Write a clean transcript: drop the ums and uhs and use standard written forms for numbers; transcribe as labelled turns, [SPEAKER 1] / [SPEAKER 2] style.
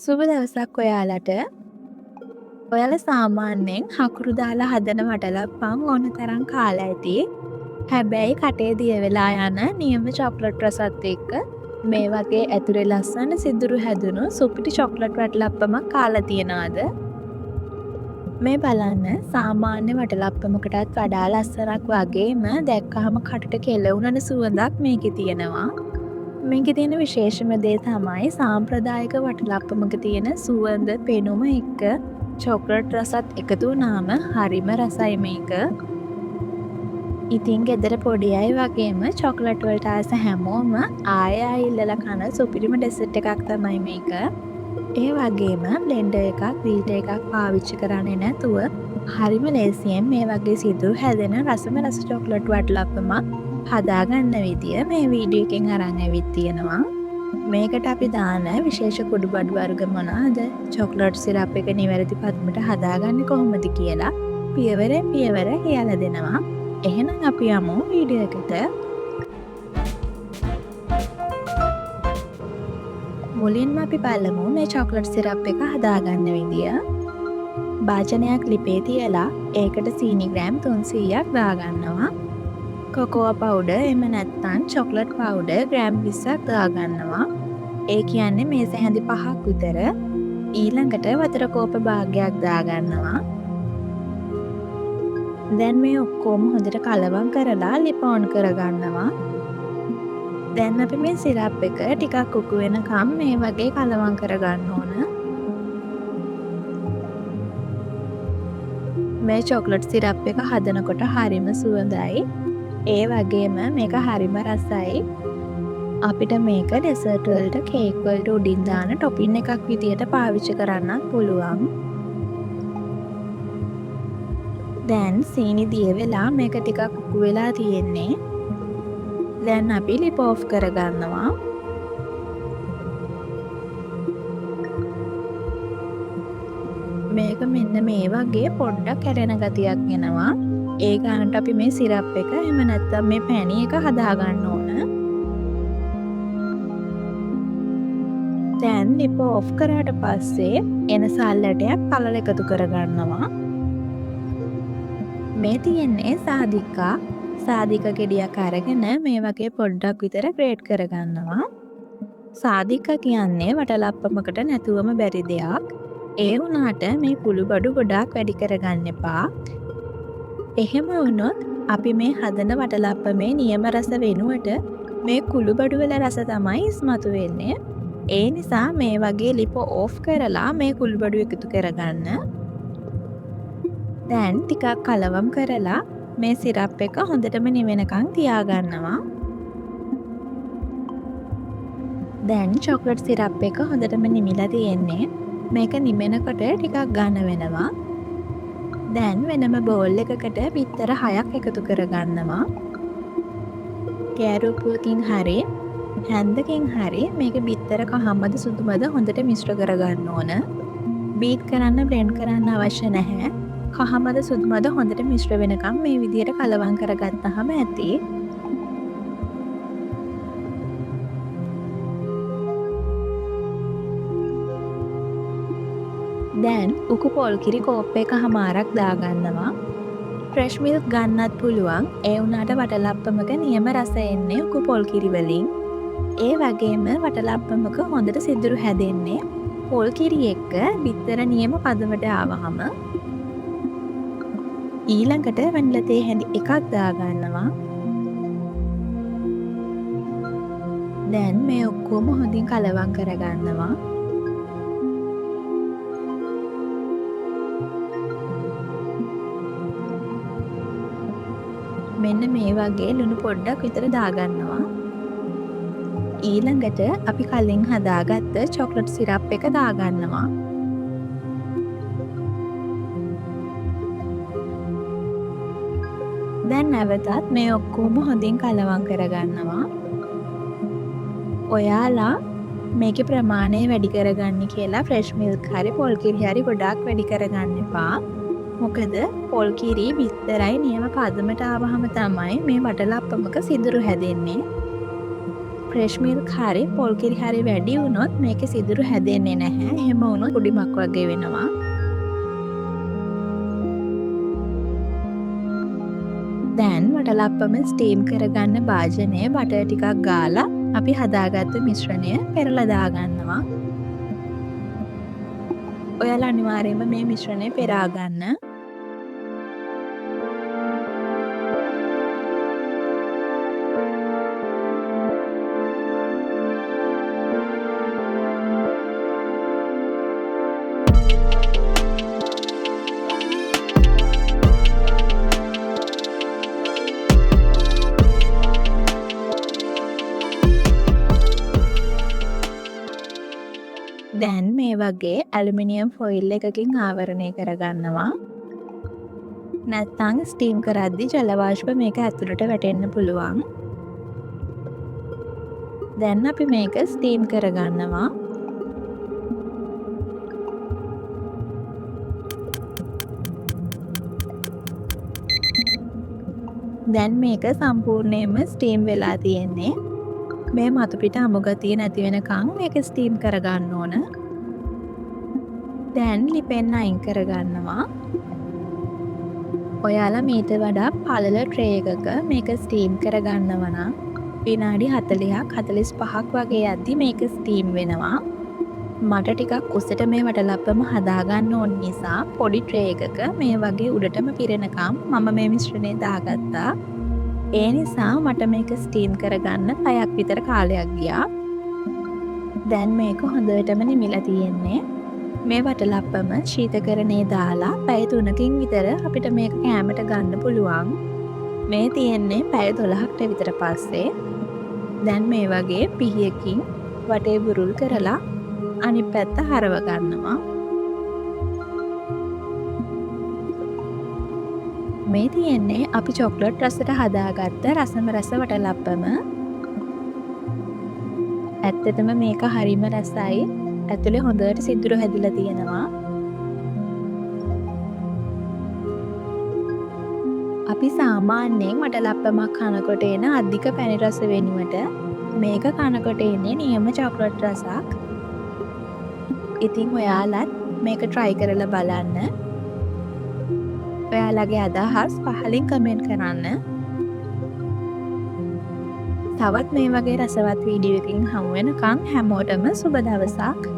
[SPEAKER 1] සුබ දවසක් ඔයාලට. ඔයාලා සාමාන්‍යයෙන් හකුරු දාලා හදන වටලප්පම් ඕන තරම් කාලා ඇති. හැබැයි කටේ දිය වෙලා යන නියම චොක්ලට් රසත් එක්ක මේ වගේ ඇතුලේ ලස්සන සිදුරු හැදුණු සුපිරි චොක්ලට් වටලප්පමක් කාලා තියනවාද? මේ බලන්න සාමාන්‍ය වටලප්පමකටත් වඩා ලස්සනක් වගේම දැක්කහම කටට කෙලවුණන සුවඳක් මේකේ තියෙනවා. මේකේ තියෙන විශේෂම දේ තමයි සාම්ප්‍රදායික වටලප්පමක තියෙන සුවඳ පෙනුම එක්ක චොක්ලට් රසත් එකතු වුණාම හරිම රසයි මේක. ඉතින් ගෙදර පොඩි අය වගේම චොක්ලට් වලට ආස හැමෝම ආයෙ ඉල්ලලා කන සුපිරිම ඩෙසර්ට් එකක් තමයි මේක. ඒ වගේම බ්ලෙන්ඩර් එකක් වීටර් එකක් පාවිච්චි කරන්නේ නැතුව හරිම ලේසියෙන් මේ වගේ සිදුරු හැදෙන රසම රස චොක්ලට් වටලප්පමක් හදාගන්න විදිය මේ වීඩියෝ එකෙන් අරන් ඇවිත් තියෙනවා. මේකට අපි දාන විශේෂ කුඩු බඩු වර්ග මොනවාද? චොක්ලට් සිරප් එක නිවැරදි පත්මට හදාගන්නේ කොහොමද කියලා පියවරෙන් පියවර කියලා දෙනවා. එහෙනම් අපි යමු වීඩියෝ එකට. මුලින්ම අපි බලමු මේ චොක්ලට් සිරප් එක හදාගන්න විදිය. භාජනයක් ලිපේ තියලා ඒකට සීනි ග්‍රෑම් 300ක් දාගන්නවා. කොකෝ පවුඩර් එහෙම නැත්නම් චොක්ලට් පවුඩර් ග්‍රෑම් 20ක් දාගන්නවා. ඒ කියන්නේ මේස හැඳි 5ක් විතර. ඊළඟට වතුර කෝප භාගයක් දාගන්නවා. දැන් මේ ඔක්කොම හොඳට කලවම් කරලා ලිප ඔන් කරගන්නවා. දැන් අපි මේ සිරප් එක ටිකක් උකු වෙනකම් මේ වගේ කලවම් කරගන්න ඕන. මේ චොක්ලට් සිරප් එක හදනකොට හරිම සුවඳයි. ඒ වගේම මේක හරිම රසයි. අපිට මේක ඩෙසර්ට් වලට කේක් වලට උඩින් දාන ටොපින් එකක් විදියට පාවිච්චි කරන්නත් පුළුවන්. දැන් සීනි දිය වෙලා මේක ටිකක් උකු වෙලා තියෙන්නේ. දැන් අපි ලිප් ඔෆ් කරගන්නවා. මේක මෙන්න මේ වගේ පොඩ්ඩක් කැරෙන ගතියක් එනවා. ඒ ගානට අපි මේ සිරප් එක එහෙම නැත්නම් මේ පැණි එක හදාගන්න ඕන. දැන් ලිප ඔෆ් කරාට පස්සේ එන සල්ලටයක් කලල එකතු කරගන්නවා. මේ තියෙන්නේ සාදික ගෙඩියක් අරගෙන මේ වගේ පොඩ්ඩක් විතර ග්‍රේට් කරගන්නවා. සාදික කියන්නේ වටලප්පමකට නැතුවම බැරි දෙයක්. ඒ වුණාට මේ කුළු බඩු ගොඩාක් වැඩි කරගන්න එපා. එහෙම වුණොත් අපි මේ හදන වටලප්පමේ නියම රස වෙනුවට මේ කුළු බඩු වල රස තමයි ඉස්මතු වෙන්නේ. ඒ නිසා මේ වගේ ලිප ඔෆ් කරලා මේ කුළු බඩු එකතු කරගන්න. දැන් ටිකක් කලවම් කරලා මේ සිරප් එක හොඳටම නිවෙනකන් තියාගන්නවා. දැන් චොක්ලට් සිරප් එක හොඳටම නිමිලා තියෙන්නේ. මේක නිවෙනකොට ටිකක් ඝන වෙනවා. දැන් වෙනම බෝල් එකකට බිත්තර 6ක් එකතු කරගන්නවා. කෑරුප්පුවකින් හරි හැන්දකින් හරි මේක බිත්තර කහමද සුදුමද හොඳට මිශ්‍ර කරගන්න ඕන. බීට් කරන්න බ්ලෙන්ඩ් කරන්න අවශ්‍ය නැහැ. කහමද සුදුමද හොඳට මිශ්‍ර වෙනකම් මේ විදියට කලවම් කරගත්තාම ඇති. දැන් උකු පොල් කිරි කෝප් එකමාරක් දාගන්නවා. ෆ්‍රෙෂ් මිල්ක් ගන්නත් පුළුවන්. ඒ වුණාට වටලප්පමක නියම රස එන්නේ උකු පොල් කිරි වලින්. ඒ වගේම වටලප්පමක හොඳට සිදුරු හැදෙන්නේ පොල් කිරි එක්ක බිත්තර නියම පදමට ආවහම. ඊළඟට වැනිලා තේ හැඳි එකක් දාගන්නවා. දැන් මේ ඔක්කොම හොඳින් කලවම් කරගන්නවා. මෙන්න මේ වගේ ලුණු පොඩ්ඩක් විතර දාගන්නවා. ඊළඟට අපි කලින් හදාගත්ත චොක්ලට් සිරප් එක දාගන්නවා. දැන් නැවතත් මේ ඔක්කොම හොඳින් කලවම් කරගන්නවා. ඔයාලා මේකේ ප්‍රමාණය වැඩි කරගන්න කියලා ෆ්‍රෙෂ් මිල්ක් හරි පොල් කිරි හරි ගොඩාක් වැඩි කරගන්න එපා. මොකද පොල් කිරි බිත්තරයි නියම පදමට ආවහම තමයි මේ වටලප්පමක සිදුරු හැදෙන්නේ. ෆ්‍රෙෂ් මිල්ක් හරි පොල් කිරි හරි වැඩි වුණොත් මේකේ සිදුරු හැදෙන්නේ නැහැ. එහෙම වුණොත් කුඩිමක් වගේ වෙනවා. දැන් වටලප්පම ස්ටීම් කරගන්න භාජනයේ බටර් ටිකක් ගාලා අපි හදාගත්ත මිශ්‍රණය පෙරලා දාගන්නවා. ඔයාලා අනිවාර්යයෙන්ම මේ මිශ්‍රණය පෙරා ගන්න. දැන් මේ වගේ ඇලුමිනියම් ෆොයිල් එකකින් ආවරණය කරගන්නවා. නැත්නම් ස්ටීම් කරද්දි ජල වාෂ්ප මේක ඇතුළට වැටෙන්න පුළුවන්. දැන් අපි මේක ස්ටීම් කරගන්නවා. දැන් මේක සම්පූර්ණයෙන්ම ස්ටීම් වෙලා තියෙන්නේ. මේ මතු පිට අමු ගතිය නැති වෙනකන් මේක ස්ටීම් කරගන්න ඕන. දැන් ලිපෙන් අයින් කරගන්නවා. ඔයාලා මීට වඩා පළල ට්‍රේ එකක මේක ස්ටීම් කරගන්නවා නම් විනාඩි 40ක් 45ක් වගේ යද්දි මේක ස්ටීම් වෙනවා. මට ටිකක් උසට මේ වටලප්පම හදාගන්න ඕන නිසා පොඩි ට්‍රේ එකක මේ වගේ උඩටම පිරෙනකම් මම මේ මිශ්‍රණය දාගත්තා. ඒ නිසා මට මේක ස්ටීම් කරගන්න පැයක් විතර කාලයක් ගියා. දැන් මේක හොඳටම නිමිලා තියෙන්නේ. මේ වටලප්පම ශීතකරණයේ දාලා පැය 3කින් විතර අපිට මේක කෑමට ගන්න පුළුවන්. මේ තියෙන්නේ පැය 12කට විතර පස්සේ. දැන් මේ වගේ පිහියකින් වටේ බුරුල් කරලා අනිත් පැත්ත හරව ගන්නවා. මේ තියෙන්නේ අපි චොක්ලට් රසට හදාගත්ත රසම රස වටලප්පම. ඇත්තටම මේක හරිම රසයි. ඇතුලේ හොඳට සිදුරු හැදිලා තියෙනවා. අපි සාමාන්‍යයෙන් වටලප්පමක් කනකොට එන අධික පැණි රස වෙනුවට මේක කනකොට එන්නේ නියම චොක්ලට් රසක්. ඉතින් ඔයාලත් මේක try කරලා බලන්න. ඔයාලගේ අදහස් පහලින් කමෙන්ට් කරන්න. තවත් මේ වගේ රසවත් වීඩියෝ එකකින් හමු වෙනකන් හැමෝටම සුබ දවසක්.